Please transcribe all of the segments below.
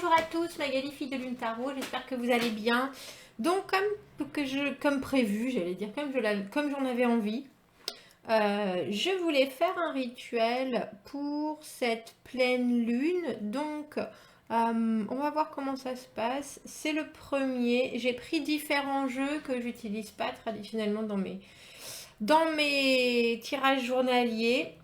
Bonjour à tous, Magali, fille de Lune Tarot, j'espère que vous allez bien. Donc, comme prévu, j'allais dire, comme j'en avais envie, je voulais faire un rituel pour cette pleine lune. Donc, on va voir comment ça se passe. C'est le premier. J'ai pris différents jeux que j'utilise pas traditionnellement dans mes tirages journaliers.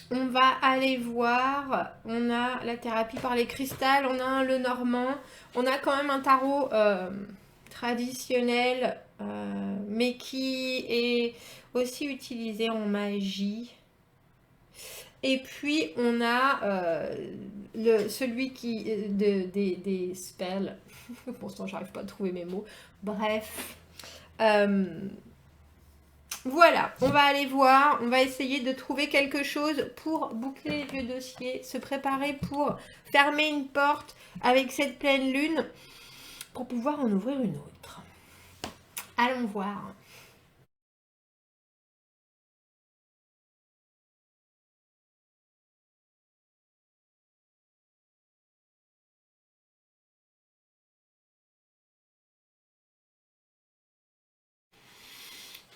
On va aller voir, on a la thérapie par les cristals, on a un Lenormand, on a quand même un tarot traditionnel, mais qui est aussi utilisé en magie. Et puis on a celui des spells. Pour l'instant, j'arrive pas à trouver mes mots. Bref. Voilà, on va aller voir, on va essayer de trouver quelque chose pour boucler les vieux dossiers, se préparer pour fermer une porte avec cette pleine lune pour pouvoir en ouvrir une autre. Allons voir.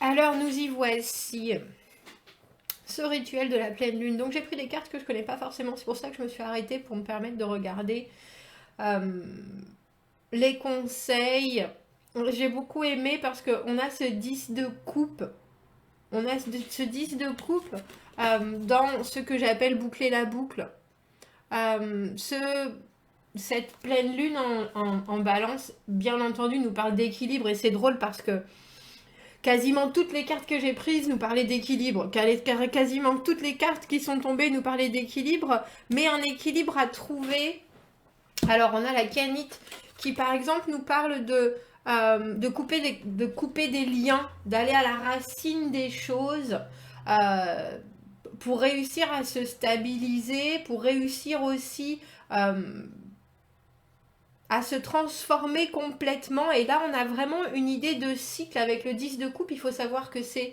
Alors nous y voici. Ce rituel de la pleine lune. Donc j'ai pris des cartes que je connais pas forcément, c'est pour ça que je me suis arrêtée pour me permettre de regarder les conseils. J'ai beaucoup aimé parce qu'on a ce 10 de coupe. On a ce 10 de coupe dans ce que j'appelle boucler la boucle. Cette pleine lune en balance, bien entendu, nous parle d'équilibre et c'est drôle parce que quasiment toutes les cartes que j'ai prises nous parlaient d'équilibre. Quasiment toutes les cartes qui sont tombées nous parlaient d'équilibre, mais un équilibre à trouver. Alors on a la canite qui par exemple nous parle de couper des liens, d'aller à la racine des choses pour réussir à se stabiliser, pour réussir aussi à se transformer complètement. Et là, on a vraiment une idée de cycle avec le 10 de coupe. Il faut savoir que c'est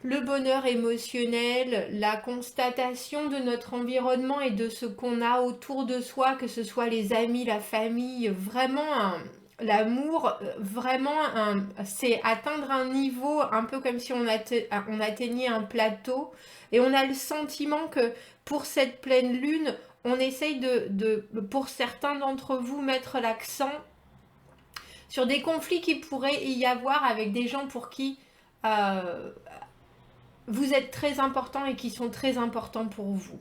le bonheur émotionnel, la constatation de notre environnement et de ce qu'on a autour de soi, que ce soit les amis, la famille, vraiment l'amour, vraiment c'est atteindre un niveau un peu comme si on atteignait un plateau et on a le sentiment que pour cette pleine lune, on essaye pour certains d'entre vous, mettre l'accent sur des conflits qui pourraient y avoir avec des gens pour qui vous êtes très important et qui sont très importants pour vous.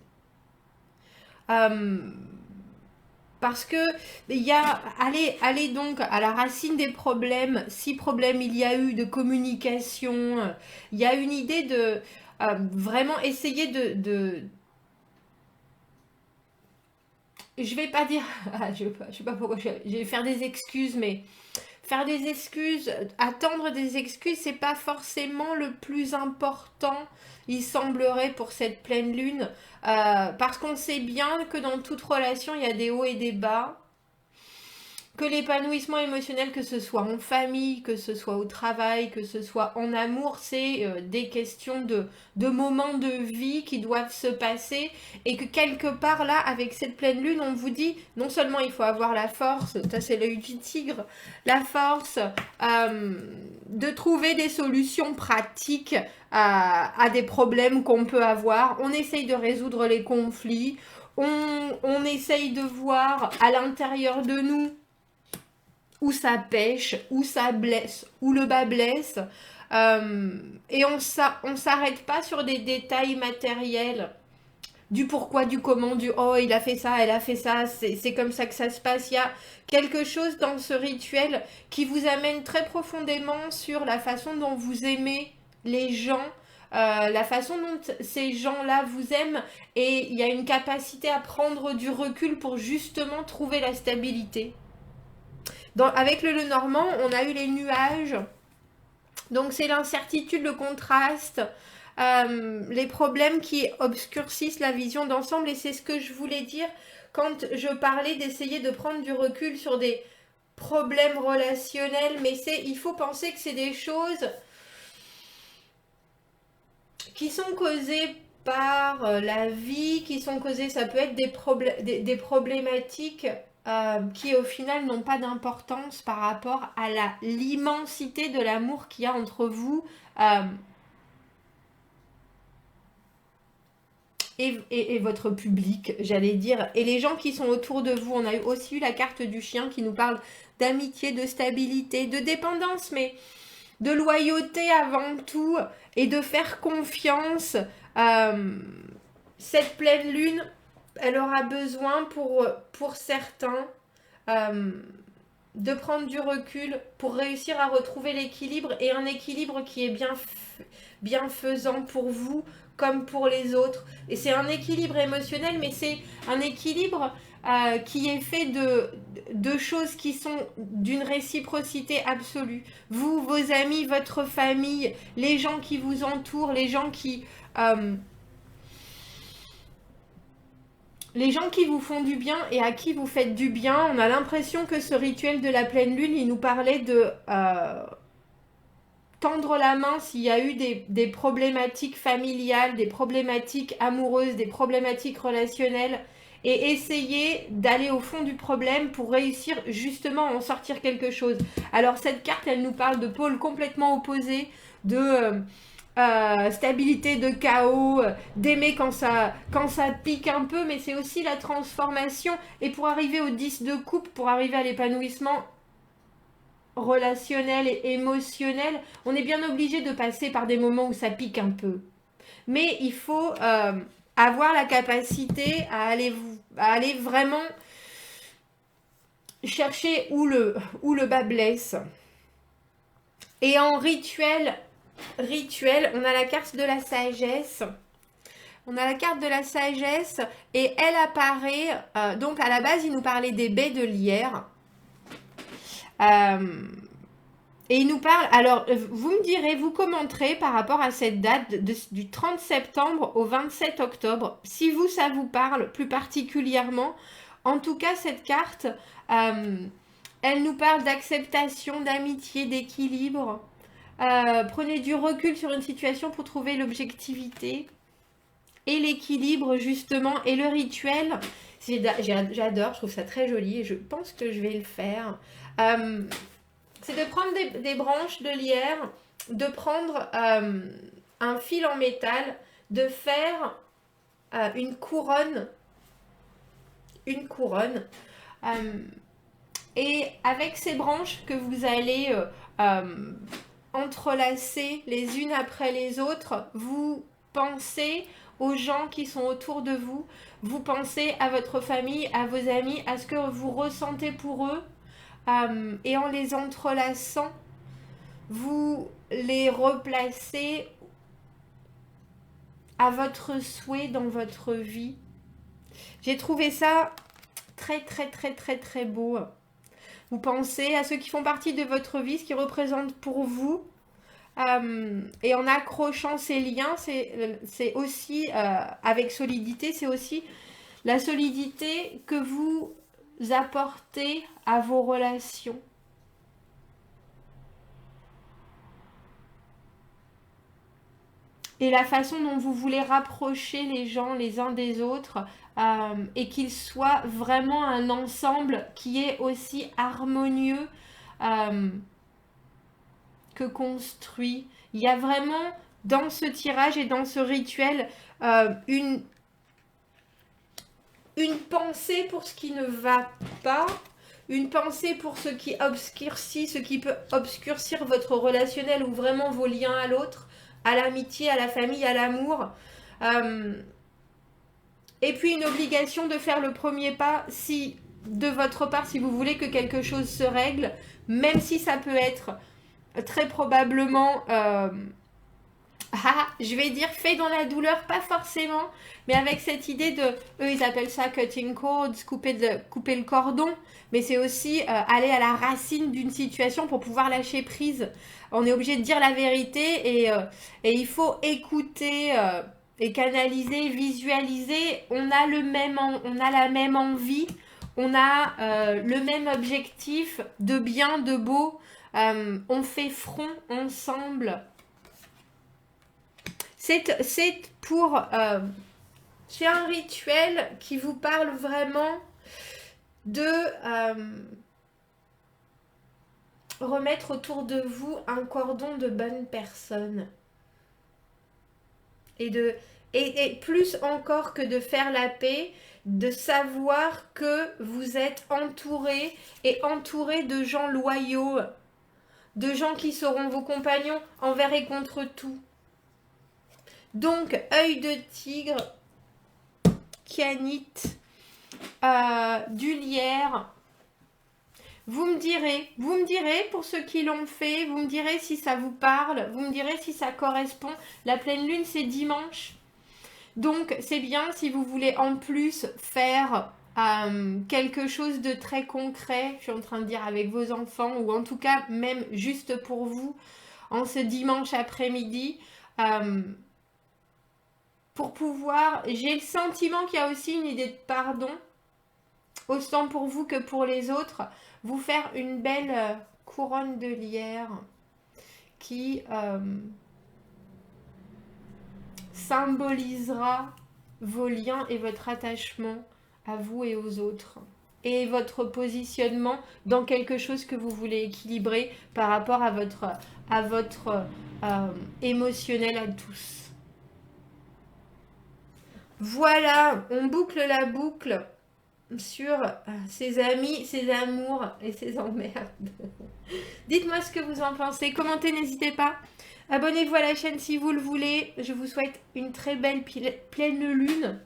Parce que allez donc à la racine des problèmes, si problème il y a eu de communication, il y a une idée de vraiment essayer je vais pas dire, je sais pas pourquoi je vais faire des excuses, mais faire des excuses, attendre des excuses, c'est pas forcément le plus important, il semblerait, pour cette pleine lune, parce qu'on sait bien que dans toute relation, il y a des hauts et des bas, que l'épanouissement émotionnel, que ce soit en famille, que ce soit au travail, que ce soit en amour, c'est des questions de moments de vie qui doivent se passer et que quelque part là, avec cette pleine lune, on vous dit non seulement il faut avoir la force, ça c'est l'œil du tigre, la force de trouver des solutions pratiques à des problèmes qu'on peut avoir, on essaye de résoudre les conflits, on essaye de voir à l'intérieur de nous où ça pêche, où ça blesse, où le bas blesse. Et on s'arrête pas sur des détails matériels du pourquoi, du comment, du oh il a fait ça, elle a fait ça, c'est comme ça que ça se passe. Il y a quelque chose dans ce rituel qui vous amène très profondément sur la façon dont vous aimez les gens, la façon dont ces gens-là vous aiment, et il y a une capacité à prendre du recul pour justement trouver la stabilité. Avec le Lenormand, on a eu les nuages. Donc c'est l'incertitude, le contraste, les problèmes qui obscurcissent la vision d'ensemble. Et c'est ce que je voulais dire quand je parlais d'essayer de prendre du recul sur des problèmes relationnels. Mais il faut penser que c'est des choses qui sont causées par la vie, qui sont causées, ça peut être des problématiques qui au final n'ont pas d'importance par rapport à l'immensité de l'amour qu'il y a entre vous et votre public, j'allais dire, et les gens qui sont autour de vous. On a aussi eu la carte du chien qui nous parle d'amitié, de stabilité, de dépendance, mais de loyauté avant tout, et de faire confiance. Cette pleine lune, elle aura besoin pour certains euh, de prendre du recul pour réussir à retrouver l'équilibre, et un équilibre qui est bienfaisant pour vous comme pour les autres. Et c'est un équilibre émotionnel, mais c'est un équilibre qui est fait de choses qui sont d'une réciprocité absolue. Vous, vos amis, votre famille, les gens qui vous entourent, les gens qui vous font du bien et à qui vous faites du bien. On a l'impression que ce rituel de la pleine lune, il nous parlait de tendre la main s'il y a eu des problématiques familiales, des problématiques amoureuses, des problématiques relationnelles, et essayer d'aller au fond du problème pour réussir justement à en sortir quelque chose. Alors cette carte, elle nous parle de pôles complètement opposés, de stabilité, de chaos, d'aimer quand ça pique un peu, mais c'est aussi la transformation. Et pour arriver au 10 de coupe, pour arriver à l'épanouissement relationnel et émotionnel, on est bien obligé de passer par des moments où ça pique un peu. Mais il faut avoir la capacité à aller vraiment chercher où le bas blesse. Et en rituel, on a la carte de la sagesse. On a la carte de la sagesse et elle apparaît, donc à la base il nous parlait des baies de lierre. Et il nous parle, alors vous me direz, vous commenterez par rapport à cette date du 30 septembre au 27 octobre, si vous ça vous parle plus particulièrement. En tout cas cette carte, elle nous parle d'acceptation, d'amitié, d'équilibre. Prenez du recul sur une situation pour trouver l'objectivité et l'équilibre justement, et le rituel. J'adore, je trouve ça très joli et je pense que je vais le faire. C'est de prendre des branches de lierre, de prendre un fil en métal, de faire une couronne. Et avec ces branches que vous allez entrelacer les unes après les autres, vous pensez aux gens qui sont autour de vous, vous pensez à votre famille, à vos amis, à ce que vous ressentez pour eux, et en les entrelaçant, vous les replacez à votre souhait dans votre vie. J'ai trouvé ça très très très très très beau. Vous pensez à ceux qui font partie de votre vie, ce qui représente pour vous. Et en accrochant ces liens, c'est aussi, avec solidité, c'est aussi la solidité que vous apportez à vos relations. Et la façon dont vous voulez rapprocher les gens les uns des autres, et qu'ils soient vraiment un ensemble qui est aussi harmonieux que construit. Il y a vraiment dans ce tirage et dans ce rituel une pensée pour ce qui ne va pas, une pensée pour ce qui obscurcit, ce qui peut obscurcir votre relationnel ou vraiment vos liens à l'autre, à l'amitié, à la famille, à l'amour. Et puis une obligation de faire le premier pas si, de votre part, si vous voulez que quelque chose se règle, même si ça peut être très probablement, je vais dire fait dans la douleur, pas forcément, mais avec cette idée de, eux ils appellent ça cutting cords, couper le cordon, mais c'est aussi aller à la racine d'une situation pour pouvoir lâcher prise. On est obligé de dire la vérité et il faut écouter et canaliser, visualiser. On a la même envie, on a le même objectif de bien, de beau. On fait front ensemble. C'est un rituel qui vous parle vraiment de remettre autour de vous un cordon de bonnes personnes. Et plus encore que de faire la paix, de savoir que vous êtes entouré et entouré de gens loyaux, de gens qui seront vos compagnons envers et contre tout. Donc, œil de tigre, kianite, du lierre. Vous me direz pour ceux qui l'ont fait, vous me direz si ça vous parle, vous me direz si ça correspond. La pleine lune, c'est dimanche. Donc, c'est bien si vous voulez en plus faire quelque chose de très concret, je suis en train de dire avec vos enfants, ou en tout cas même juste pour vous, en ce dimanche après-midi, pour pouvoir, j'ai le sentiment qu'il y a aussi une idée de pardon, autant pour vous que pour les autres, vous faire une belle couronne de lierre qui symbolisera vos liens et votre attachement à vous et aux autres. Et votre positionnement dans quelque chose que vous voulez équilibrer par rapport à votre émotionnel à tous. Voilà, on boucle la boucle sur ses amis, ses amours et ses emmerdes. Dites-moi ce que vous en pensez, commentez, n'hésitez pas. Abonnez-vous à la chaîne si vous le voulez. Je vous souhaite une très belle pleine lune.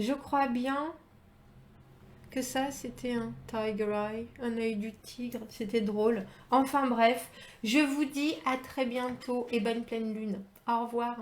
Je crois bien que ça, c'était un tiger eye, un œil du tigre. C'était drôle. Enfin bref, je vous dis à très bientôt et bonne pleine lune. Au revoir.